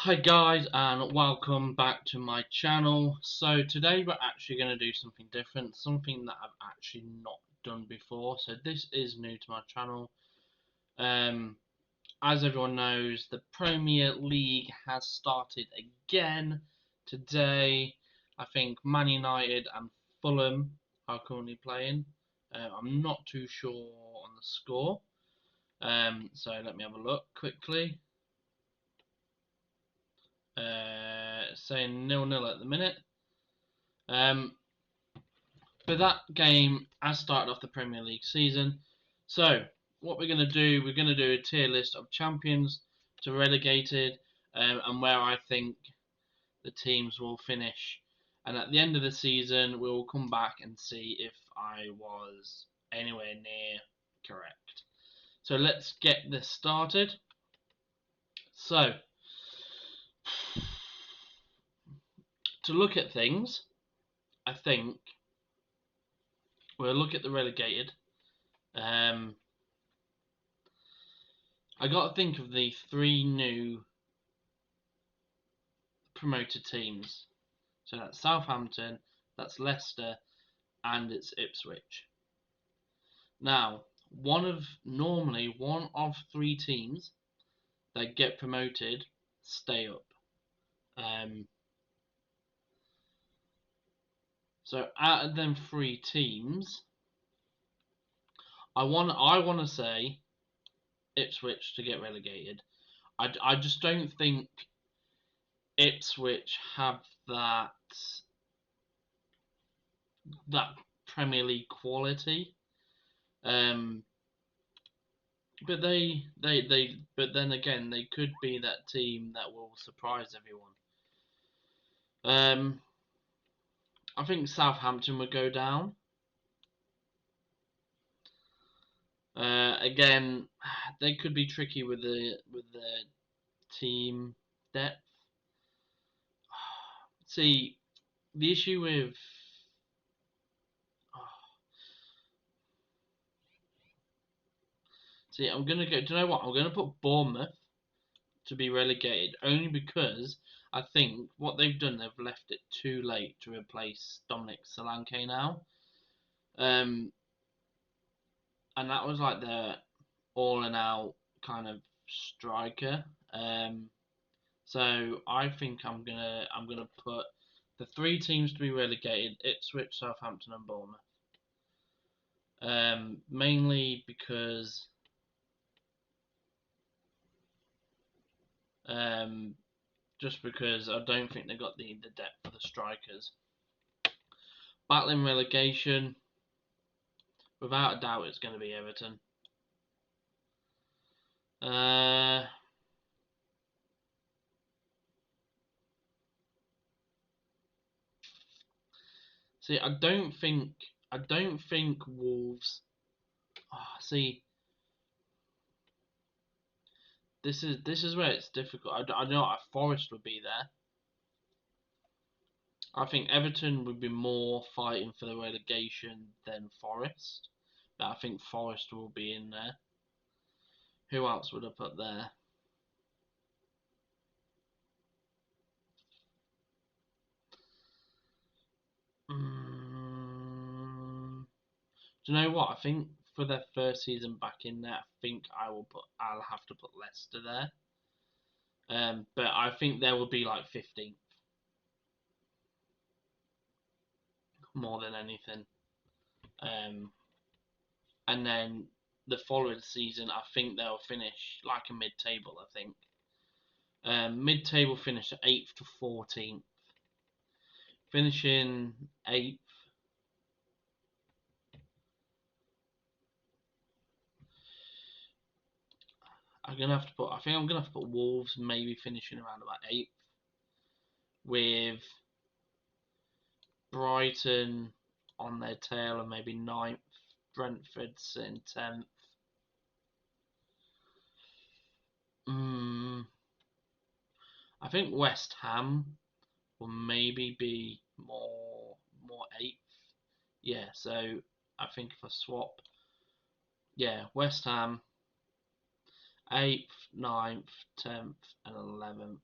Hi guys, and welcome back to my channel. So today we're actually going to do something different, something that I've actually not done before. So this is new to my channel. As everyone knows, the Premier League has started again today. I think Man United and Fulham are currently playing. I'm not too sure on the score. So let me have a look quickly. Saying 0-0 at the minute. But that game has started off the Premier League season. So what we're going to do, we're going to do a tier list of champions to relegated, and where I think the teams will finish. And at the end of the season, we'll come back and see if I was anywhere near correct. So let's get this started. So to look at things, I think we'll look at the relegated. I got to think of the three new promoted teams. So that's Southampton, that's Leicester, and it's Ipswich. Now, normally one of three teams that get promoted stay up. So out of them three teams, I want to say Ipswich to get relegated. I just don't think Ipswich have that Premier League quality. But but then again, they could be that team that will surprise everyone. I think Southampton would go down. Again, they could be tricky with the team depth. See, the issue with see, I'm gonna go. Do you know what? I'm gonna put Bournemouth to be relegated only because I think what they've done, they've left it too late to replace Dominic Solanke now. And that was like the all and out kind of striker. So I think I'm gonna put the three teams to be relegated: Ipswich, Southampton, and Bournemouth. Mainly because just because I don't think they got the depth for the strikers. Battling relegation, without a doubt, it's going to be Everton. See, I don't think Wolves. See, this is where it's difficult. I know Forest would be there. I think Everton would be more fighting for the relegation than Forest, but I think Forest will be in there. Who else would I put there? Do you know what? I think for their first season back in there, I think I'll have to put Leicester there. But I think there will be like 15th more than anything. And then the following season, I think they'll finish like a mid-table. I think mid-table finish at 8th to 14th, finishing 8th. I think I'm gonna have to put Wolves maybe finishing around about 8th, with Brighton on their tail and maybe 9th. Brentford sitting 10th. I think West Ham will maybe be more 8th. Yeah, so I think if I swap, yeah, West Ham 8th, 9th, 10th, and 11th.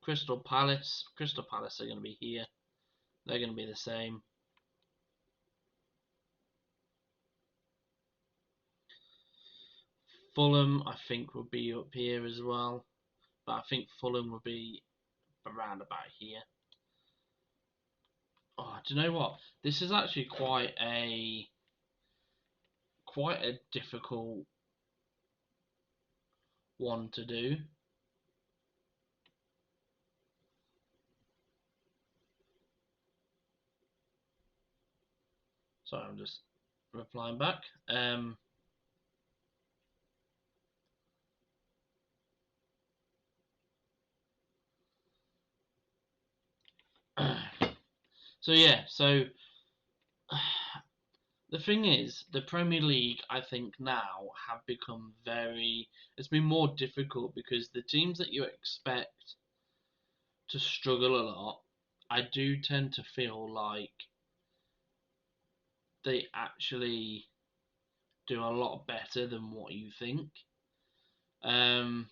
Crystal Palace. Crystal Palace are going to be here. They're going to be the same. Fulham, I think, will be up here as well. But I think Fulham will be around about here. Oh, do you know what? This is actually quite a difficult one to do. Sorry, I'm just replying back. So yeah, so the thing is, the Premier League, I think now have become it's been more difficult because the teams that you expect to struggle a lot, I do tend to feel like they actually do a lot better than what you think. Um,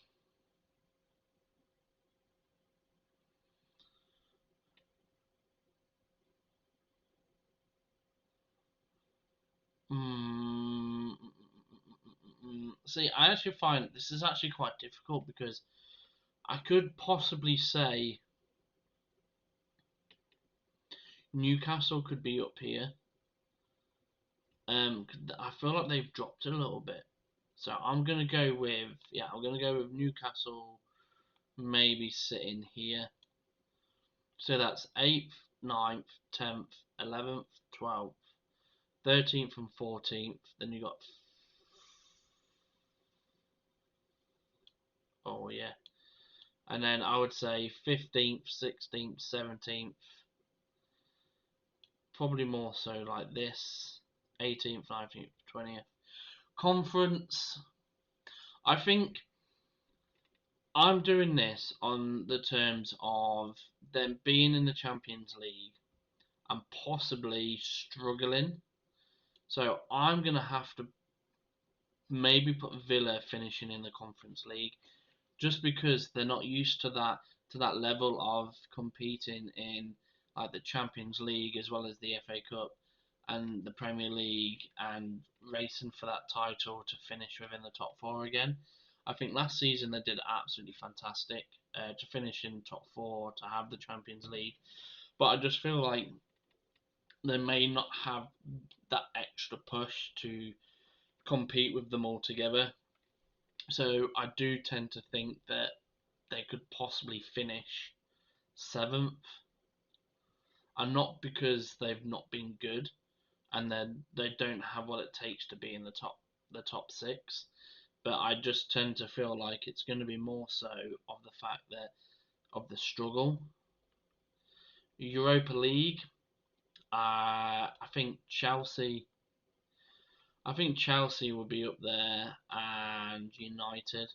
See, I actually find this is actually quite difficult because I could possibly say Newcastle could be up here. I feel like they've dropped a little bit, so I'm gonna go with Newcastle, maybe sitting here. So that's 8th, 9th, 10th, 11th, 12th, 13th, and 14th. Then you got and then I would say 15th, 16th, 17th. Probably more so like this. 18th, 19th, 20th. Conference. I think I'm doing this on the terms of them being in the Champions League and possibly struggling. So I'm going to have to maybe put Villa finishing in the Conference League just because they're not used to that level of competing in like the Champions League as well as the FA Cup and the Premier League and racing for that title to finish within the top four again. I think last season they did absolutely fantastic to finish in top four, to have the Champions League, but I just feel like they may not have that extra push to compete with them all together. So I do tend to think that they could possibly finish seventh, and not because they've not been good and they don't have what it takes to be in the top six, but I just tend to feel like it's going to be more so of the fact that of the struggle. Europa League, I think Chelsea. I think Chelsea will be up there and United.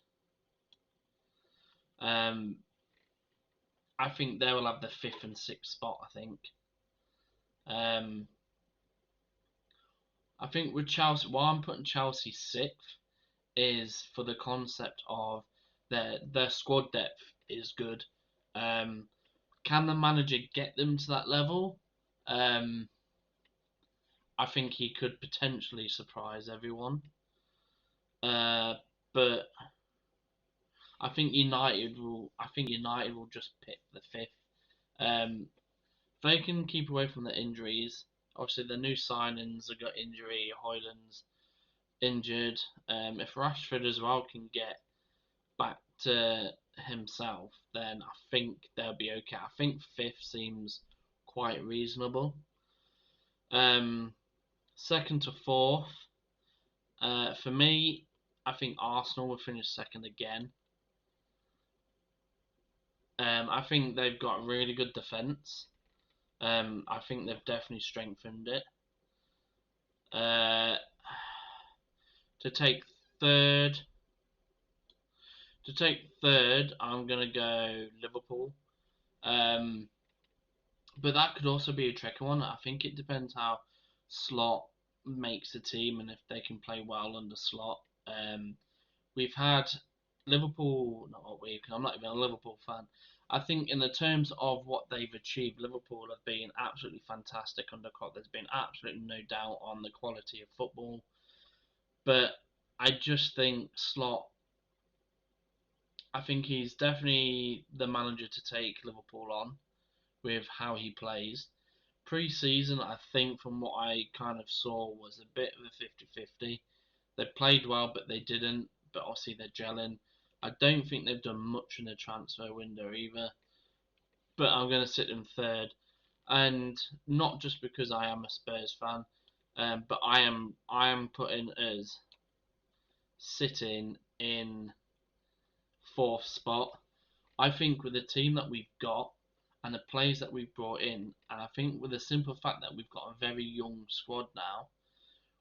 Um, I think they will have the fifth and sixth spot. Um, I think with Chelsea, why I'm putting Chelsea sixth is for the concept of their squad depth is good. Can the manager get them to that level? I think he could potentially surprise everyone. But I think United will. I think United will just pick the fifth. If they can keep away from the injuries, obviously the new signings have got injury. Højlund's injured. If Rashford as well can get back to himself, then I think they'll be okay. I think fifth seems quite reasonable. Second to fourth, for me, I think Arsenal will finish second again. I think they've got really good defence. I think they've definitely strengthened it. Uh, to take third, I'm gonna go Liverpool. But that could also be a tricky one. I think it depends how Slot makes the team and if they can play well under Slot. We've had Liverpool, not what we, because I'm not even a Liverpool fan. I think in the terms of what they've achieved, Liverpool have been absolutely fantastic under Klopp. There's been absolutely no doubt on the quality of football, but I just think Slot. I think he's definitely the manager to take Liverpool on with how he plays. Pre-season, I think from what I kind of saw was a bit of a 50-50. They played well, but they didn't. But obviously they're gelling. I don't think they've done much in the transfer window either. But I'm going to sit them third, and not just because I am a Spurs fan, but I am putting us sitting in fourth spot. I think with the team that we've got and the players that we've brought in, and I think with the simple fact that we've got a very young squad now,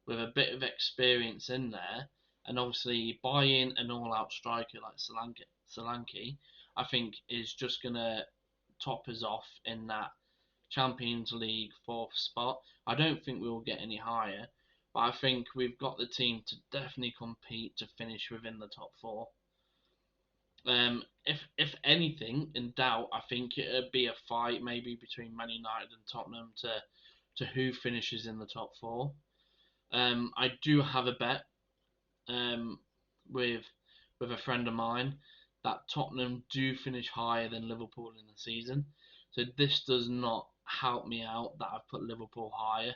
with a bit of experience in there, and obviously buying an all-out striker like Solanke, I think is just gonna top us off in that Champions League fourth spot. I don't think we will get any higher, but I think we've got the team to definitely compete to finish within the top four. If anything in doubt, I think it'd be a fight maybe between Man United and Tottenham to who finishes in the top four. I do have a bet um, with with a friend of mine that Tottenham do finish higher than Liverpool in the season. So this does not help me out that I've put Liverpool higher.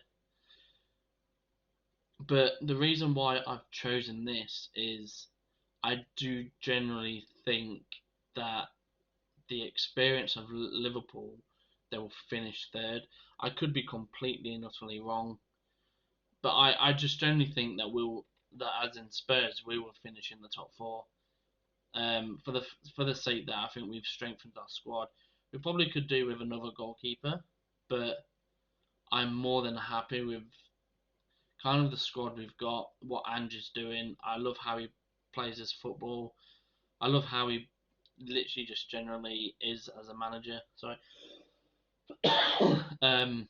But the reason why I've chosen this is I do generally think that the experience of Liverpool, they will finish third. I could be completely and utterly wrong, but I just generally think that as in Spurs we will finish in the top four. For the sake that I think we've strengthened our squad, we probably could do with another goalkeeper, but I'm more than happy with kind of the squad we've got. What Ange is doing, I love how he plays his football. I love how he literally just generally is as a manager. Sorry. um,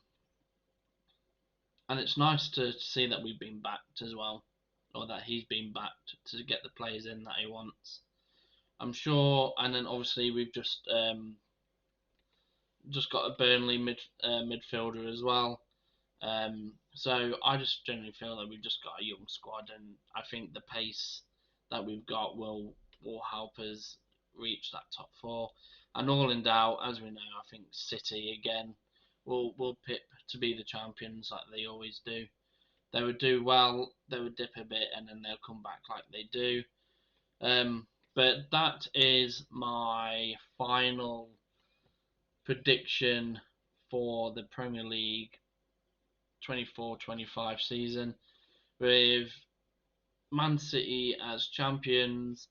and it's nice to see that we've been backed as well, or that he's been backed to get the players in that he wants. I'm sure, and then obviously we've just got a Burnley midfielder as well. So I just generally feel that we've just got a young squad, and I think the pace that we've got will help us reach that top four. And all in doubt, as we know, I think City again will pip to be the champions like they always do. They would do well, they would dip a bit, and then they'll come back like they do. Um, but that is my final prediction for the Premier League 24-25 season, with Man City as champions,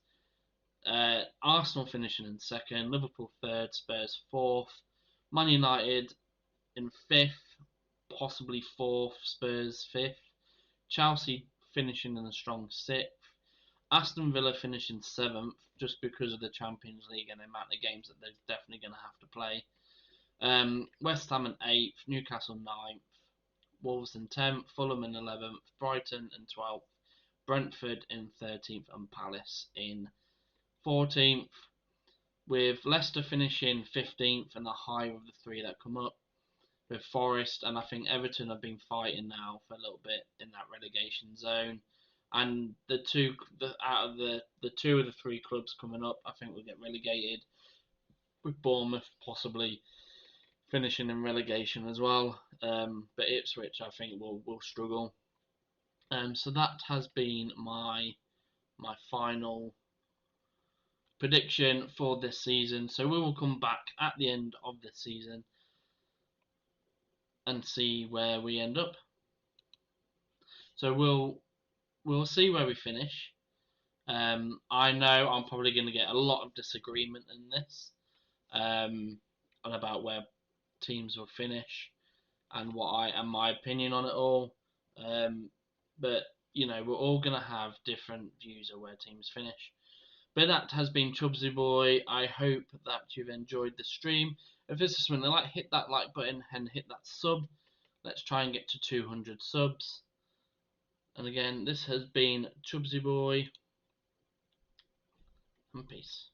Arsenal finishing in second, Liverpool third, Spurs fourth, Man United in fifth, possibly fourth, Spurs fifth, Chelsea finishing in a strong sixth, Aston Villa finishing seventh just because of the Champions League and the amount of games that they're definitely going to have to play. West Ham in eighth, Newcastle ninth, Wolves in 10th, Fulham in 11th, Brighton in 12th, Brentford in 13th, and Palace in 14th, with Leicester finishing 15th and the higher of the three that come up, with Forest, and I think Everton have been fighting now for a little bit in that relegation zone. And out of the two of the three clubs coming up, I think will get relegated, with Bournemouth possibly finishing in relegation as well. But Ipswich, I think, will struggle. So that has been my final prediction for this season. So we will come back at the end of this season and see where we end up. So we'll see where we finish. I know I'm probably going to get a lot of disagreement in this, about where teams will finish and my opinion on it all. But we're all going to have different views of where teams finish. But that has been Chubsy Boy. I hope that you've enjoyed the stream. If this is something you like, hit that like button and hit that sub. Let's try and get to 200 subs. And again, this has been Chubsy Boy, and peace.